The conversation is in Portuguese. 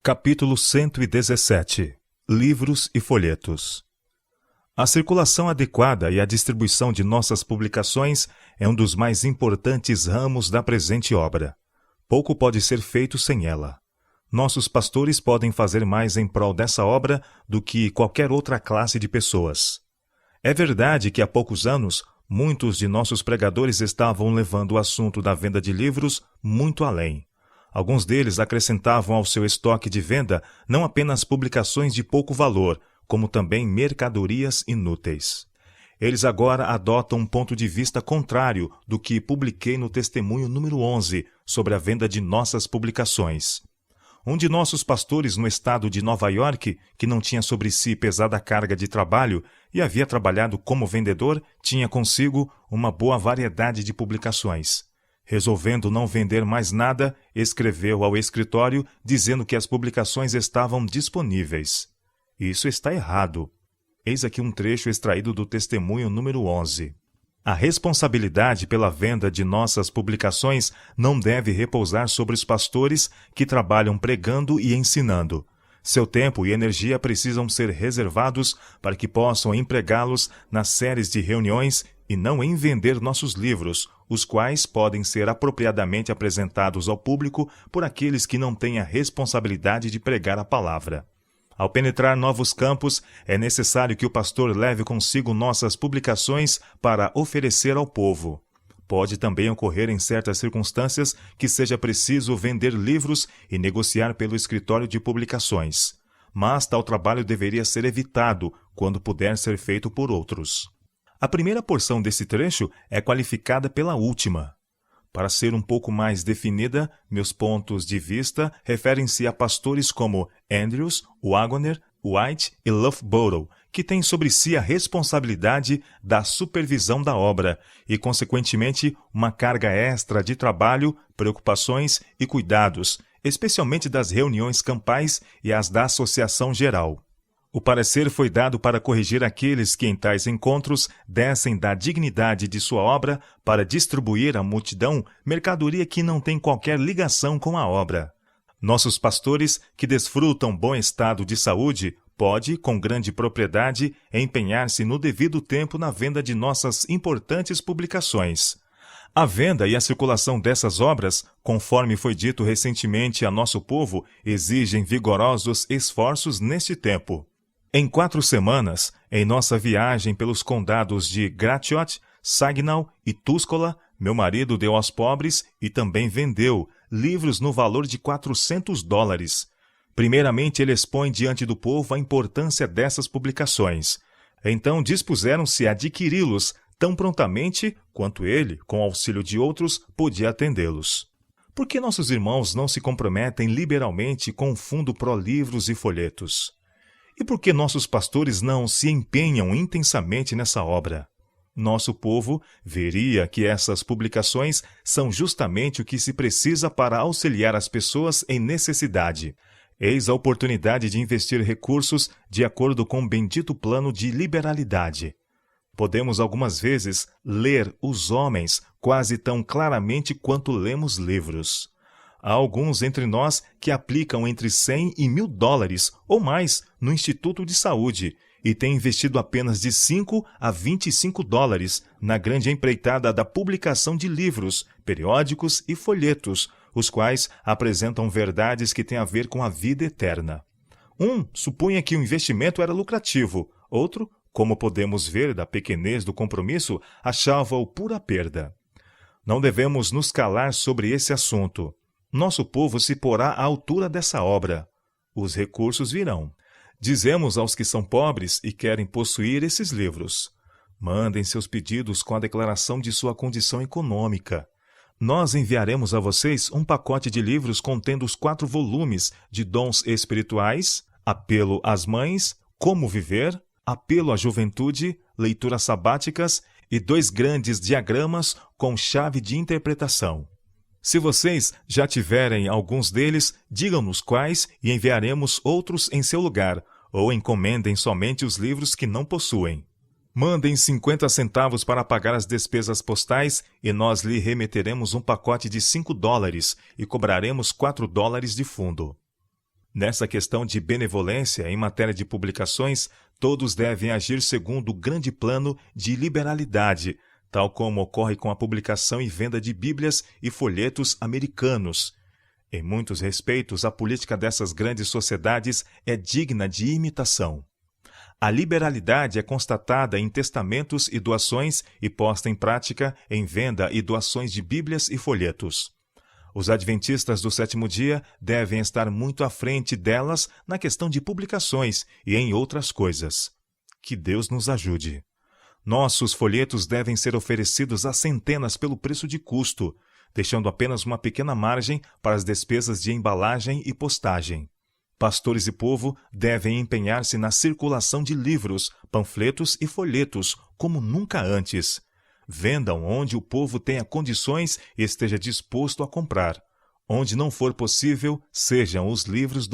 Capítulo 117 Livros e folhetos. A circulação adequada e a distribuição de nossas publicações é um dos mais importantes ramos da presente obra. Pouco pode ser feito sem ela. Nossos pastores podem fazer mais em prol dessa obra do que qualquer outra classe de pessoas. É verdade que há poucos anos, muitos de nossos pregadores estavam levando o assunto da venda de livros muito além. Alguns deles acrescentavam ao seu estoque de venda não apenas publicações de pouco valor, como também mercadorias inúteis. Eles agora adotam um ponto de vista contrário do que publiquei no testemunho número 11 sobre a venda de nossas publicações. Um de nossos pastores no estado de Nova York, que não tinha sobre si pesada carga de trabalho e havia trabalhado como vendedor, tinha consigo uma boa variedade de publicações. Resolvendo não vender mais nada, escreveu ao escritório dizendo que as publicações estavam disponíveis. Isso está errado. Eis aqui um trecho extraído do testemunho número 11. A responsabilidade pela venda de nossas publicações não deve repousar sobre os pastores que trabalham pregando e ensinando. Seu tempo e energia precisam ser reservados para que possam empregá-los nas séries de reuniões e não em vender nossos livros, os quais podem ser apropriadamente apresentados ao público por aqueles que não têm a responsabilidade de pregar a palavra. Ao penetrar novos campos, é necessário que o pastor leve consigo nossas publicações para oferecer ao povo. Pode também ocorrer em certas circunstâncias que seja preciso vender livros e negociar pelo escritório de publicações. Mas tal trabalho deveria ser evitado quando puder ser feito por outros. A primeira porção desse trecho é qualificada pela última. Para ser um pouco mais definida, meus pontos de vista referem-se a pastores como Andrews, Waggoner, White e Loughborough, que têm sobre si a responsabilidade da supervisão da obra e, consequentemente, uma carga extra de trabalho, preocupações e cuidados, especialmente das reuniões campais e as da Associação Geral. O parecer foi dado para corrigir aqueles que em tais encontros descem da dignidade de sua obra para distribuir à multidão mercadoria que não tem qualquer ligação com a obra. Nossos pastores, que desfrutam bom estado de saúde, pode, com grande propriedade, empenhar-se no devido tempo na venda de nossas importantes publicações. A venda e a circulação dessas obras, conforme foi dito recentemente a nosso povo, exigem vigorosos esforços neste tempo. Em 4 semanas, em nossa viagem pelos condados de Gratiot, Saginaw e Tuscola, meu marido deu aos pobres e também vendeu livros no valor de $400. Primeiramente, ele expõe diante do povo a importância dessas publicações. Então, dispuseram-se a adquiri-los tão prontamente quanto ele, com auxílio de outros, podia atendê-los. Por que nossos irmãos não se comprometem liberalmente com o fundo pró-livros e folhetos? E por que nossos pastores não se empenham intensamente nessa obra? Nosso povo veria que essas publicações são justamente o que se precisa para auxiliar as pessoas em necessidade. Eis a oportunidade de investir recursos de acordo com o bendito plano de liberalidade. Podemos algumas vezes ler os homens quase tão claramente quanto lemos livros. Há alguns entre nós que aplicam entre $100 e $1.000 ou mais no Instituto de Saúde e têm investido apenas de $5 a $25 na grande empreitada da publicação de livros, periódicos e folhetos, os quais apresentam verdades que têm a ver com a vida eterna. Um supunha que o investimento era lucrativo, outro, como podemos ver da pequenez do compromisso, achava-o pura perda. Não devemos nos calar sobre esse assunto. Nosso povo se porá à altura dessa obra. Os recursos virão. Dizemos aos que são pobres e querem possuir esses livros: mandem seus pedidos com a declaração de sua condição econômica. Nós enviaremos a vocês um pacote de livros contendo os 4 volumes de Dons Espirituais, Apelo às Mães, Como Viver, Apelo à Juventude, Leituras Sabáticas e 2 grandes diagramas com chave de interpretação. Se vocês já tiverem alguns deles, digam-nos quais e enviaremos outros em seu lugar, ou encomendem somente os livros que não possuem. Mandem 50 centavos para pagar as despesas postais e nós lhe remeteremos um pacote de $5 e cobraremos $4 de fundo. Nessa questão de benevolência em matéria de publicações, todos devem agir segundo o grande plano de liberalidade, tal como ocorre com a publicação e venda de Bíblias e folhetos americanos. Em muitos respeitos, a política dessas grandes sociedades é digna de imitação. A liberalidade é constatada em testamentos e doações e posta em prática em venda e doações de Bíblias e folhetos. Os adventistas do sétimo dia devem estar muito à frente delas na questão de publicações e em outras coisas. Que Deus nos ajude. Nossos folhetos devem ser oferecidos a centenas pelo preço de custo, deixando apenas uma pequena margem para as despesas de embalagem e postagem. Pastores e povo devem empenhar-se na circulação de livros, panfletos e folhetos, como nunca antes. Vendam onde o povo tenha condições e esteja disposto a comprar. Onde não for possível, sejam os livros